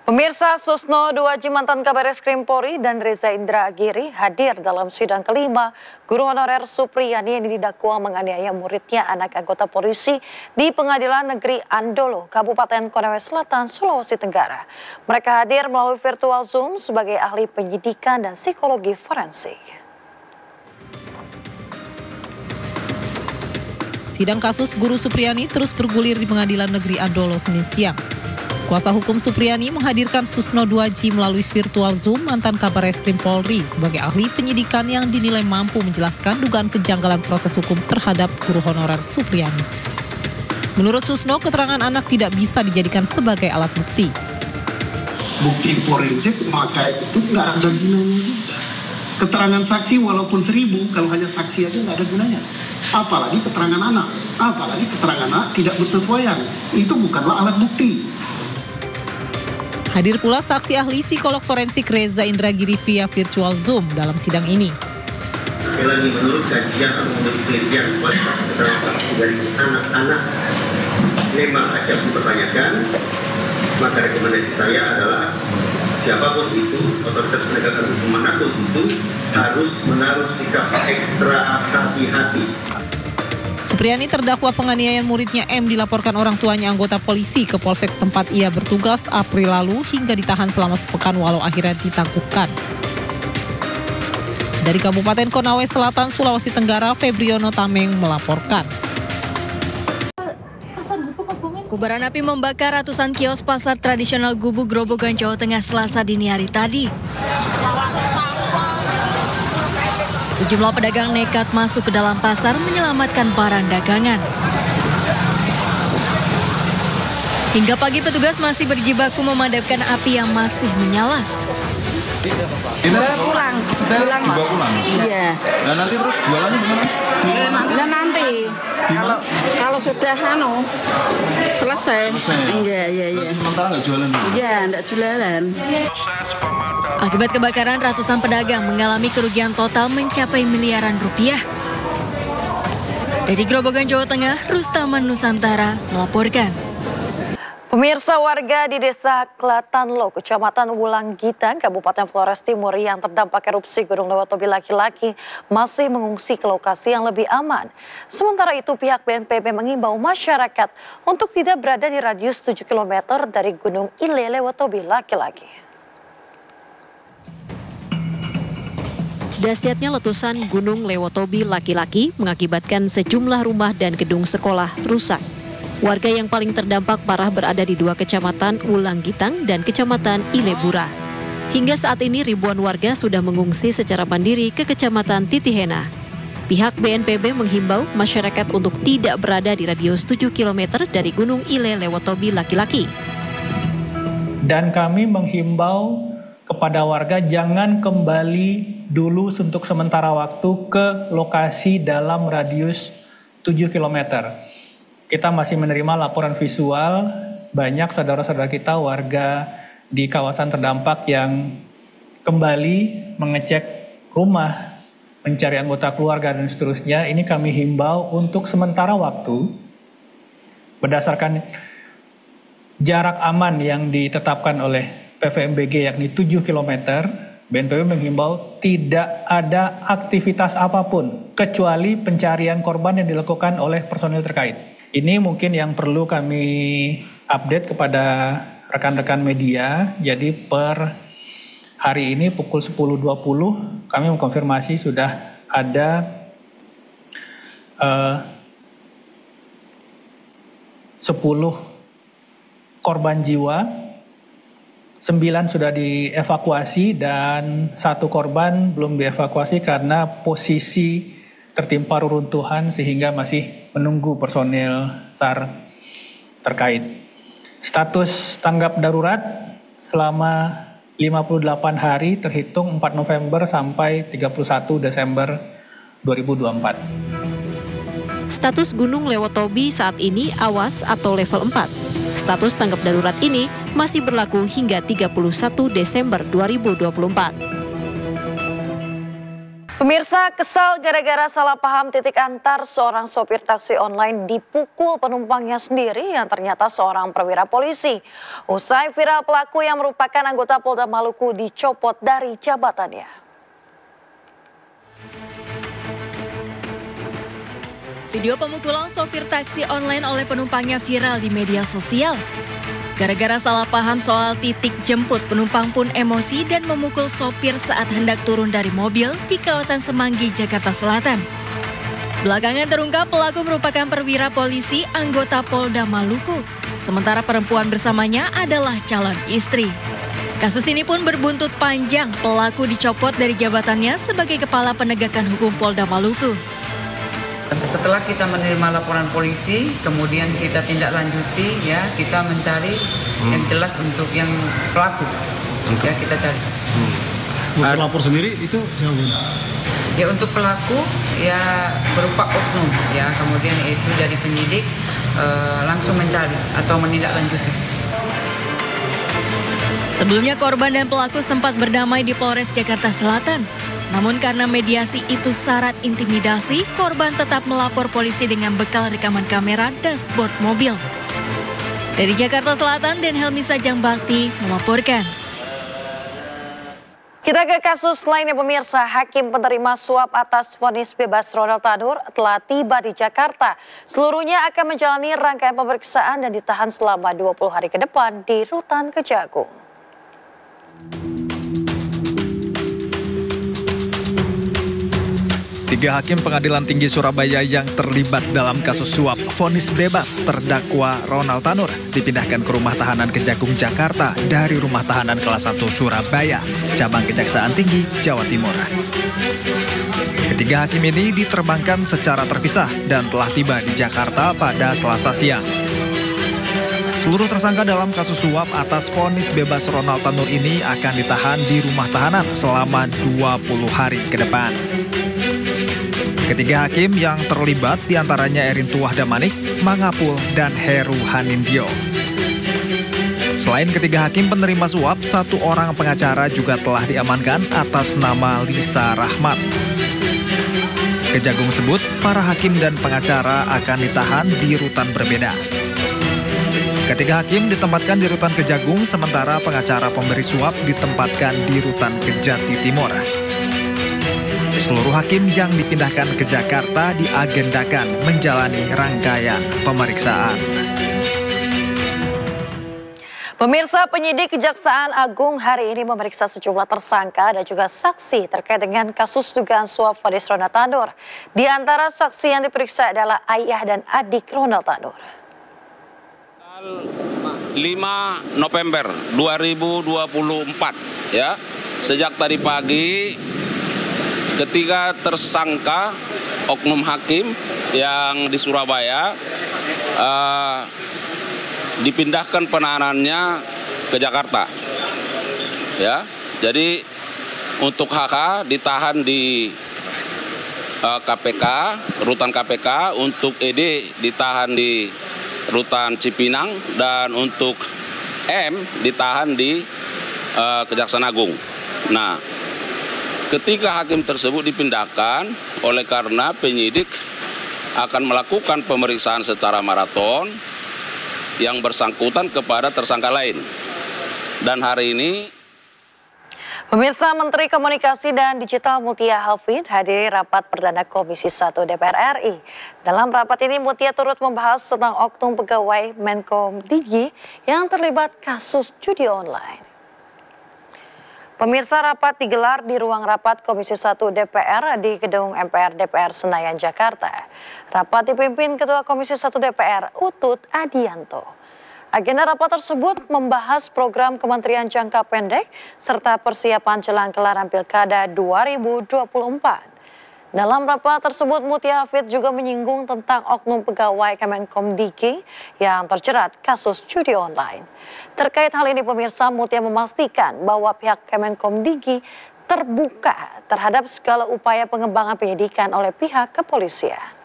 Pemirsa, Susno 2 mantan Kabar Eskrim Polri dan Reza Indragiri hadir dalam sidang kelima guru honorer Supriyani yang didakwa menganiaya muridnya anak anggota polisi di Pengadilan Negeri Andolo, Kabupaten Konawe Selatan, Sulawesi Tenggara. Mereka hadir melalui virtual Zoom sebagai ahli penyidikan dan psikologi forensik. Sidang kasus Guru Supriyani terus bergulir di Pengadilan Negeri Andolo Senin siang. Kuasa hukum Supriyani menghadirkan Susno 2 melalui virtual Zoom mantan Kabar Eskrim Polri sebagai ahli penyidikan yang dinilai mampu menjelaskan dugaan kejanggalan proses hukum terhadap guru honorer Supriyani. Menurut Susno, keterangan anak tidak bisa dijadikan sebagai alat bukti. Bukti forensik maka itu nggak ada gunanya juga. Keterangan saksi walaupun 1000, kalau hanya saksi aja nggak ada gunanya. Apalagi keterangan anak, apalagi keterangan anak tidak bersesuaian. Itu bukanlah alat bukti. Hadir pula saksi ahli psikolog forensik Reza Indragiri via virtual Zoom dalam sidang ini. Sekali lagi, menurut kajian atau menurut penelitian kualitas keterangan saksi dari anak-anak memang acap dipertanyakan, maka rekomendasi saya adalah siapapun itu, otoritas penegakan hukum manapun itu harus menaruh sikap ekstra hati-hati. Supriyani terdakwa penganiayaan muridnya M dilaporkan orang tuanya anggota polisi ke polsek tempat ia bertugas April lalu hingga ditahan selama sepekan walau akhirnya ditangguhkan. Dari Kabupaten Konawe Selatan, Sulawesi Tenggara, Febriono Tameng melaporkan. Kobaran api membakar ratusan kios pasar tradisional Gubuk Grobogan, Jawa Tengah Selasa dini hari tadi. Sejumlah pedagang nekat masuk ke dalam pasar menyelamatkan barang dagangan. Hingga pagi petugas masih berjibaku memadamkan api yang masih menyala. Pulang. Iya. Nah nanti terus jualannya gimana? Nanti. Kalau sudah selesai. Iya. Sementara nggak jualan? Iya, nggak jualan. Akibat kebakaran, ratusan pedagang mengalami kerugian total mencapai miliaran rupiah. Dari Grobogan, Jawa Tengah, Rustaman Nusantara melaporkan. Pemirsa, warga di Desa Klatanlo, Kecamatan Wulanggitan, Kabupaten Flores Timur yang terdampak erupsi Gunung Lewatobi laki-laki masih mengungsi ke lokasi yang lebih aman. Sementara itu pihak BNPB mengimbau masyarakat untuk tidak berada di radius 7 km dari Gunung Ile Lewatobi laki-laki. Dahsyatnya letusan Gunung Lewatobi laki-laki mengakibatkan sejumlah rumah dan gedung sekolah rusak. Warga yang paling terdampak parah berada di 2 kecamatan Wulanggitang dan kecamatan Ilebura. Hingga saat ini ribuan warga sudah mengungsi secara mandiri ke kecamatan Titihena. Pihak BNPB menghimbau masyarakat untuk tidak berada di radius 7 km dari Gunung Ile Lewatobi laki-laki. Dan kami menghimbau kepada warga jangan kembali dulu untuk sementara waktu ke lokasi dalam radius 7 km. Kita masih menerima laporan visual, banyak saudara-saudara kita warga di kawasan terdampak yang kembali mengecek rumah, mencari anggota keluarga dan seterusnya. Ini kami himbau untuk sementara waktu, berdasarkan jarak aman yang ditetapkan oleh PVMBG yakni 7 km, BNPB menghimbau tidak ada aktivitas apapun kecuali pencarian korban yang dilakukan oleh personil terkait. Ini mungkin yang perlu kami update kepada rekan-rekan media. Jadi per hari ini pukul 10.20 kami mengkonfirmasi sudah ada 10 korban jiwa, 9 sudah dievakuasi dan 1 korban belum dievakuasi karena posisi tertimpa reruntuhan sehingga masih menunggu personil SAR terkait. Status tanggap darurat selama 58 hari terhitung 4 November sampai 31 Desember 2024. Status Gunung Lewatobi saat ini awas atau level 4. Status tanggap darurat ini masih berlaku hingga 31 Desember 2024. Pemirsa kesal gara-gara salah paham titik antar seorang sopir taksi online dipukul penumpangnya sendiri yang ternyata seorang perwira polisi. Usai viral, pelaku yang merupakan anggota Polda Maluku dicopot dari jabatannya. Video pemukulan sopir taksi online oleh penumpangnya viral di media sosial. Gara-gara salah paham soal titik jemput, penumpang pun emosi dan memukul sopir saat hendak turun dari mobil di kawasan Semanggi, Jakarta Selatan. Belakangan terungkap pelaku merupakan perwira polisi anggota Polda Maluku, sementara perempuan bersamanya adalah calon istri. Kasus ini pun berbuntut panjang, pelaku dicopot dari jabatannya sebagai Kepala Penegakan Hukum Polda Maluku. Setelah kita menerima laporan polisi, kemudian kita tindak lanjuti, ya kita mencari yang jelas untuk yang pelaku, ya kita cari. Untuk lapor sendiri itu siapa? Ya untuk pelaku ya berupa oknum, ya kemudian itu dari penyidik langsung mencari atau menindaklanjuti. Sebelumnya korban dan pelaku sempat berdamai di Polres Jakarta Selatan. Namun karena mediasi itu syarat intimidasi, korban tetap melapor polisi dengan bekal rekaman kamera dashboard mobil. Dari Jakarta Selatan, Den Helmi Sajang Bakti melaporkan. Kita ke kasus lainnya pemirsa, hakim penerima suap atas vonis bebas Ronald Tanur telah tiba di Jakarta. Seluruhnya akan menjalani rangkaian pemeriksaan dan ditahan selama 20 hari ke depan di Rutan Kejagung. Tiga hakim Pengadilan Tinggi Surabaya yang terlibat dalam kasus suap vonis bebas terdakwa Ronald Tanur dipindahkan ke rumah tahanan Kejagung, Jakarta dari rumah tahanan kelas 1 Surabaya, cabang Kejaksaan Tinggi, Jawa Timur. Ketiga hakim ini diterbangkan secara terpisah dan telah tiba di Jakarta pada Selasa siang. Seluruh tersangka dalam kasus suap atas vonis bebas Ronald Tanur ini akan ditahan di rumah tahanan selama 20 hari ke depan. Ketiga hakim yang terlibat diantaranya Erin Tuah Damanik, Mangapul, dan Heru Hanindyo. Selain ketiga hakim penerima suap, satu orang pengacara juga telah diamankan atas nama Lisa Rahmat. Kejagung sebut para hakim dan pengacara akan ditahan di rutan berbeda. Ketiga hakim ditempatkan di rutan Kejagung, sementara pengacara pemberi suap ditempatkan di rutan Kejati Timur. Seluruh hakim yang dipindahkan ke Jakarta diagendakan menjalani rangkaian pemeriksaan. Pemirsa, penyidik Kejaksaan Agung hari ini memeriksa sejumlah tersangka dan juga saksi terkait dengan kasus dugaan suap vonis Ronald Tanur. Di antara saksi yang diperiksa adalah ayah dan adik Ronald Tanur. 5 November 2024, ya, sejak tadi pagi ketika tersangka oknum hakim yang di Surabaya dipindahkan penahanannya ke Jakarta, ya. Jadi untuk HK ditahan di KPK, rutan KPK, untuk ED ditahan di rutan Cipinang, dan untuk M ditahan di Kejaksaan Agung. Nah, ketika hakim tersebut dipindahkan, oleh karena penyidik akan melakukan pemeriksaan secara maraton yang bersangkutan kepada tersangka lain. Dan hari ini Pemirsa, Menteri Komunikasi dan Digital Mutia Hafid hadiri rapat perdana Komisi 1 DPR RI. Dalam rapat ini Mutia turut membahas tentang oknum pegawai Menkom Digi yang terlibat kasus judi online. Pemirsa, rapat digelar di ruang rapat Komisi 1 DPR di Gedung MPR DPR Senayan, Jakarta. Rapat dipimpin Ketua Komisi 1 DPR, Utut Adianto. Agenda rapat tersebut membahas program Kementerian Jangka Pendek serta persiapan jelang gelaran Pilkada 2024. Dalam rapat tersebut, Mutia Hafid juga menyinggung tentang oknum pegawai Kemenkom Digi yang terjerat kasus judi online. Terkait hal ini, pemirsa, Mutia memastikan bahwa pihak Kemenkom Digi terbuka terhadap segala upaya pengembangan penyidikan oleh pihak kepolisian.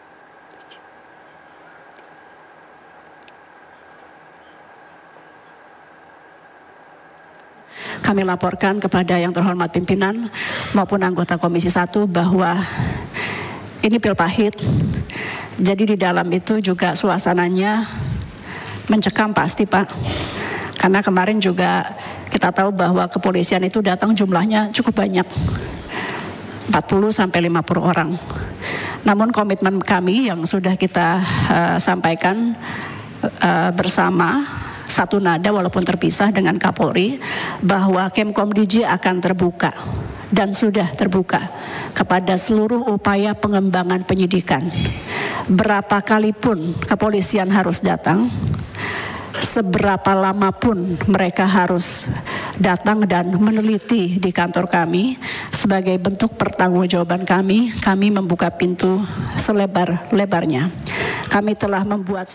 kami laporkan kepada yang terhormat pimpinan maupun anggota Komisi 1 bahwa ini pil pahit. Jadi di dalam itu juga suasananya mencekam pasti, Pak. Karena kemarin juga kita tahu bahwa kepolisian itu datang jumlahnya cukup banyak. 40 sampai 50 orang. Namun komitmen kami yang sudah kita sampaikan bersama satu nada walaupun terpisah dengan Kapolri bahwa Kemkom DJ akan terbuka dan sudah terbuka kepada seluruh upaya pengembangan penyidikan. Berapa kali pun kepolisian harus datang, seberapa lama pun mereka harus datang dan meneliti di kantor kami, sebagai bentuk pertanggungjawaban kami membuka pintu selebar-lebarnya. Kami telah membuat